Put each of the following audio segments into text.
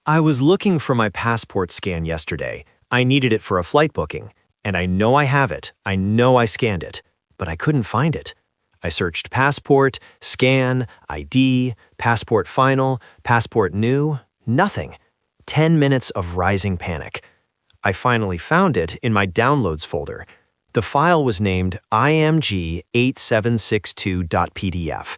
I was looking for my passport scan yesterday. I needed it for a flight booking, and I know I have it. I know I scanned it, but I couldn't find it. I searched passport, scan, ID, passport final, passport new, nothing. 10 minutes of rising panic. I finally found it in my downloads folder. The file was named img8762.pdf.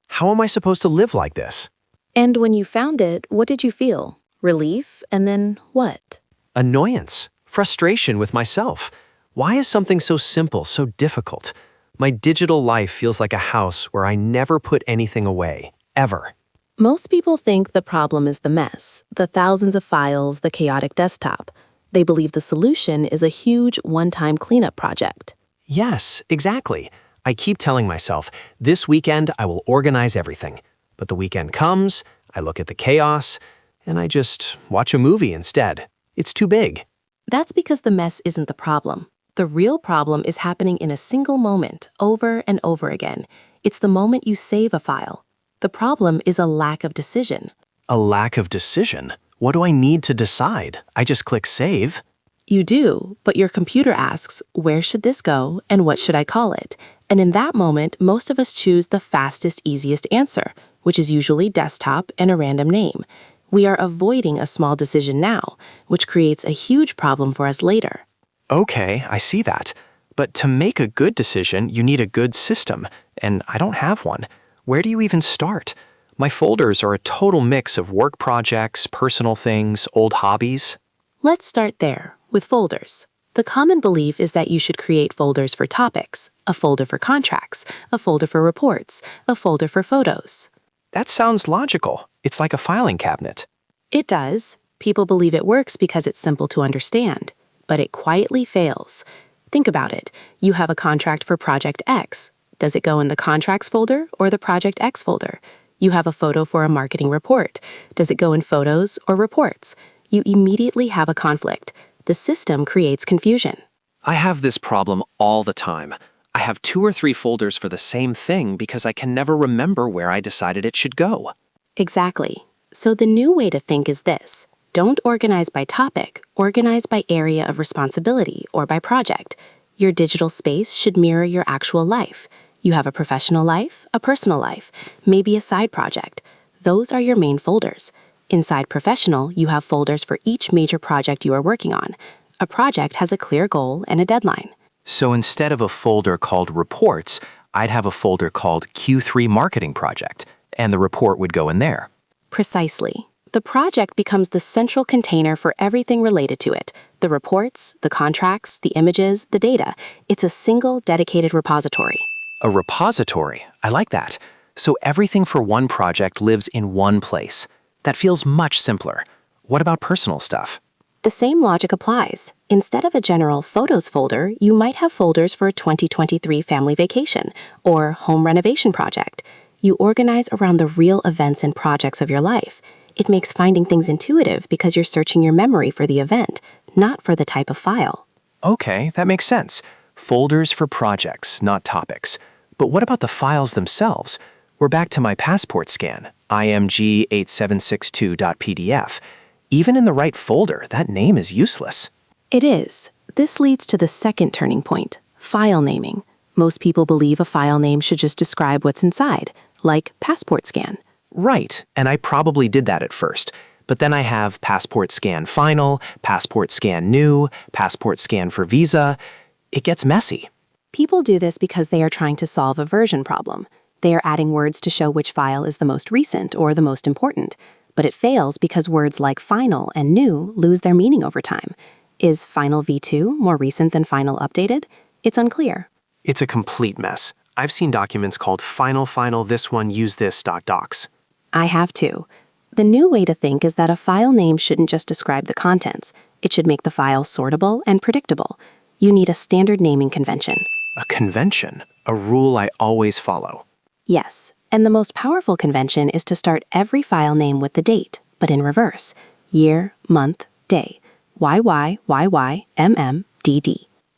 How am I supposed to live like this? And when you found it, what did you feel? Relief, and then what? Annoyance, frustration with myself. Why is something so simple so difficult? My digital life feels like a house where I never put anything away, ever. Most people think the problem is the mess, the thousands of files, the chaotic desktop. They believe the solution is a huge one-time cleanup project. Yes, exactly. I keep telling myself, this weekend I will organize everything. But the weekend comes, I look at the chaos, and I just watch a movie instead. It's too big. That's because the mess isn't the problem. The real problem is happening in a single moment, over and over again. It's the moment you save a file. The problem is a lack of decision. A lack of decision? What do I need to decide? I just click save. You do, but your computer asks, where should this go and what should I call it? And in that moment, most of us choose the fastest, easiest answer, which is usually desktop and a random name. We are avoiding a small decision now, which creates a huge problem for us later. Okay, I see that. But to make a good decision, you need a good system, and I don't have one. Where do you even start? My folders are a total mix of work projects, personal things, old hobbies. Let's start there, with folders. The common belief is that you should create folders for topics, a folder for contracts, a folder for reports, a folder for photos. That sounds logical. It's like a filing cabinet. It does. People believe it works because it's simple to understand. But it quietly fails. Think about it. You have a contract for Project X. Does it go in the Contracts folder or the Project X folder? You have a photo for a marketing report. Does it go in Photos or Reports? You immediately have a conflict. The system creates confusion. I have this problem all the time. I have 2 or 3 folders for the same thing because I can never remember where I decided it should go. Exactly. So the new way to think is this. Don't organize by topic, organize by area of responsibility or by project. Your digital space should mirror your actual life. You have a professional life, a personal life, maybe a side project. Those are your main folders. Inside professional, you have folders for each major project you are working on. A project has a clear goal and a deadline. So instead of a folder called Reports, I'd have a folder called Q3 Marketing Project, and the report would go in there. Precisely. The project becomes the central container for everything related to it. The reports, the contracts, the images, the data. It's a single dedicated repository. A repository? I like that. So everything for one project lives in one place. That feels much simpler. What about personal stuff? The same logic applies. Instead of a general Photos folder, you might have folders for a 2023 family vacation or home renovation project. You organize around the real events and projects of your life. It makes finding things intuitive because you're searching your memory for the event, not for the type of file. Okay, that makes sense. Folders for projects, not topics. But what about the files themselves? We're back to my passport scan, img8762.pdf. Even in the right folder, that name is useless. It is. This leads to the second turning point, file naming. Most people believe a file name should just describe what's inside, like passport scan. Right, and I probably did that at first. But then I have passport scan final, passport scan new, passport scan for visa. It gets messy. People do this because they are trying to solve a version problem. They are adding words to show which file is the most recent or the most important. But it fails because words like final and new lose their meaning over time. Is final v2 more recent than final updated? It's unclear. It's a complete mess. I've seen documents called final this one use this.docs. I have too. The new way to think is that a file name shouldn't just describe the contents. It should make the file sortable and predictable. You need a standard naming convention. A convention? A rule I always follow. Yes, and the most powerful convention is to start every file name with the date, but in reverse. Year, month, day. YYYYMMDD.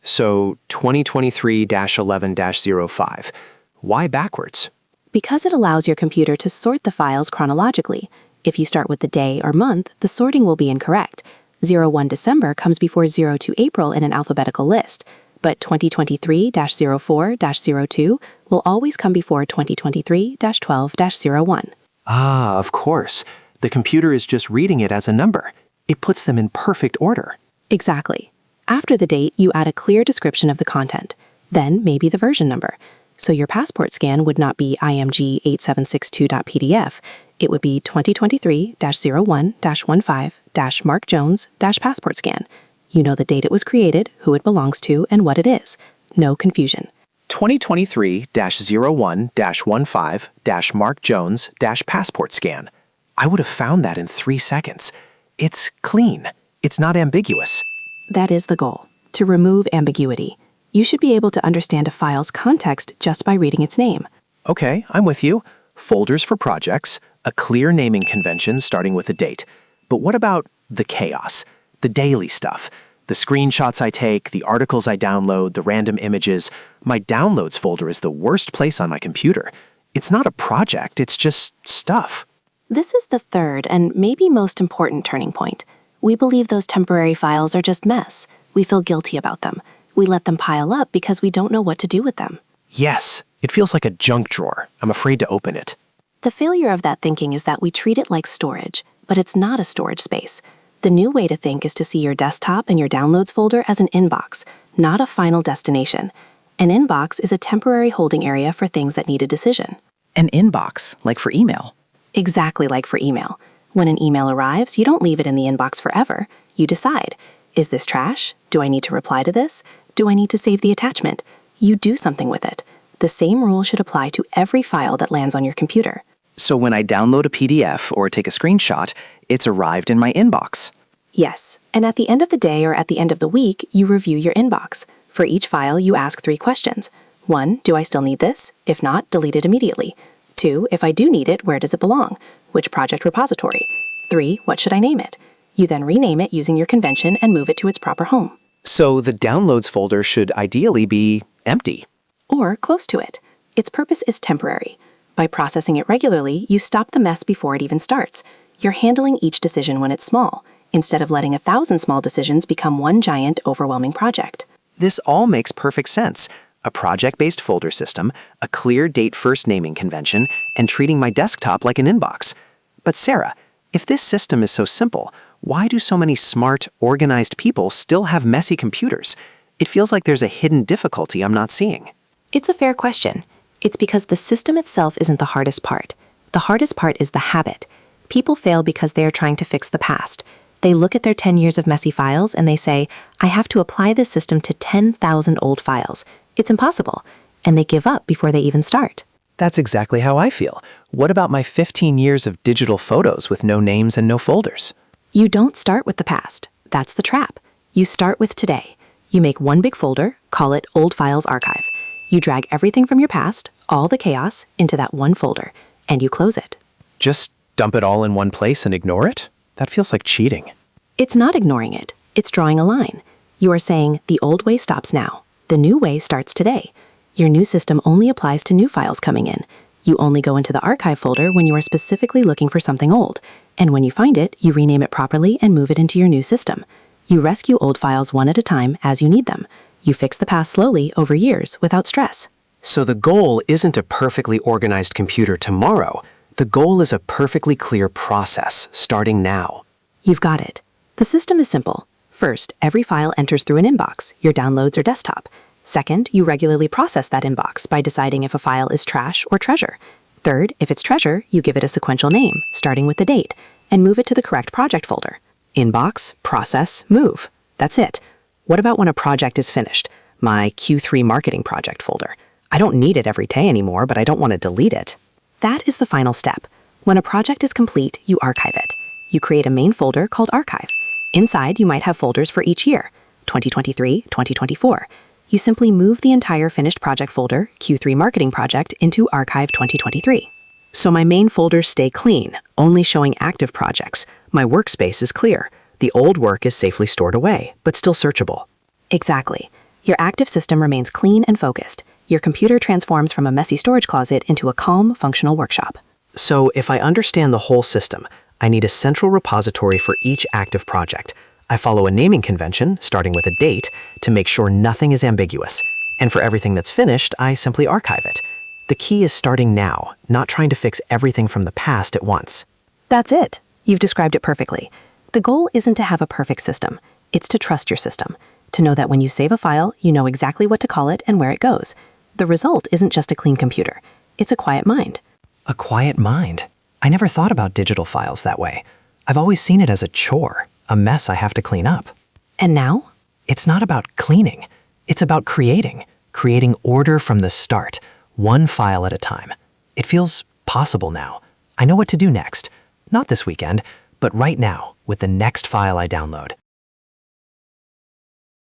So 2023-11-05. Why backwards? Because it allows your computer to sort the files chronologically. If you start with the day or month, the sorting will be incorrect. 01 December comes before 02 April in an alphabetical list, but 2023-04-02 will always come before 2023-12-01. Ah, of course. The computer is just reading it as a number. It puts them in perfect order. Exactly. After the date, you add a clear description of the content, then maybe the version number. So your passport scan would not be img8762.pdf. It would be 2023-01-15-Mark Jones-passport scan. You know the date it was created, who it belongs to, and what it is. No confusion. 2023-01-15-Mark Jones-passport scan. I would have found that in 3 seconds. It's clean. It's not ambiguous. That is the goal, to remove ambiguity. You should be able to understand a file's context just by reading its name. Okay, I'm with you. Folders for projects, a clear naming convention starting with a date. But what about the chaos? The daily stuff? The screenshots I take, the articles I download, the random images. My downloads folder is the worst place on my computer. It's not a project, it's just stuff. This is the third and maybe most important turning point. We believe those temporary files are just mess. We feel guilty about them. We let them pile up because we don't know what to do with them. Yes, it feels like a junk drawer. I'm afraid to open it. The failure of that thinking is that we treat it like storage, but it's not a storage space. The new way to think is to see your desktop and your downloads folder as an inbox, not a final destination. An inbox is a temporary holding area for things that need a decision. An inbox, like for email. Exactly like for email. When an email arrives, you don't leave it in the inbox forever. You decide, is this trash? Do I need to reply to this? Do I need to save the attachment? You do something with it. The same rule should apply to every file that lands on your computer. So when I download a PDF or take a screenshot, it's arrived in my inbox. Yes, and at the end of the day or at the end of the week, you review your inbox. For each file, you ask 3 questions. 1, do I still need this? If not, delete it immediately. 2, if I do need it, where does it belong? Which project repository? 3, what should I name it? You then rename it using your convention and move it to its proper home. So the downloads folder should ideally be empty. Or close to it. Its purpose is temporary. By processing it regularly, you stop the mess before it even starts. You're handling each decision when it's small, instead of letting 1,000 small decisions become one giant, overwhelming project. This all makes perfect sense. A project-based folder system, a clear date-first naming convention, and treating my desktop like an inbox. But Sarah, if this system is so simple, why do so many smart, organized people still have messy computers? It feels like there's a hidden difficulty I'm not seeing. It's a fair question. It's because the system itself isn't the hardest part. The hardest part is the habit. People fail because they are trying to fix the past. They look at their 10 years of messy files and they say, I have to apply this system to 10,000 old files. It's impossible. And they give up before they even start. That's exactly how I feel. What about my 15 years of digital photos with no names and no folders? You don't start with the past. That's the trap. You start with today. You make one big folder, call it Old Files Archive. You drag everything from your past, all the chaos, into that one folder, and you close it. Just dump it all in one place and ignore it? That feels like cheating. It's not ignoring it. It's drawing a line. You are saying the old way stops now. The new way starts today. Your new system only applies to new files coming in. You only go into the archive folder when you are specifically looking for something old. And when you find it, you rename it properly and move it into your new system. You rescue old files one at a time as you need them. You fix the past slowly over years without stress. So the goal isn't a perfectly organized computer tomorrow. The goal is a perfectly clear process starting now. You've got it. The system is simple. First, every file enters through an inbox, your downloads or desktop. Second, you regularly process that inbox by deciding if a file is trash or treasure. Third, if it's treasure, you give it a sequential name, starting with the date, and move it to the correct project folder. Inbox, process, move. That's it. What about when a project is finished? My Q3 marketing project folder. I don't need it every day anymore, but I don't want to delete it. That is the final step. When a project is complete, you archive it. You create a main folder called Archive. Inside, you might have folders for each year, 2023, 2024. You simply move the entire finished project folder, Q3 marketing project, into Archive 2023. So my main folders stay clean, only showing active projects. My workspace is clear. The old work is safely stored away, but still searchable. Exactly. Your active system remains clean and focused. Your computer transforms from a messy storage closet into a calm, functional workshop. So if I understand the whole system, I need a central repository for each active project. I follow a naming convention, starting with a date, to make sure nothing is ambiguous. And for everything that's finished, I simply archive it. The key is starting now, not trying to fix everything from the past at once. That's it. You've described it perfectly. The goal isn't to have a perfect system. It's to trust your system. To know that when you save a file, you know exactly what to call it and where it goes. The result isn't just a clean computer. It's a quiet mind. A quiet mind. I never thought about digital files that way. I've always seen it as a chore, a mess I have to clean up. And now? It's not about cleaning. It's about creating order from the start, one file at a time. It feels possible now. I know what to do next. Not this weekend, but right now with the next file I download.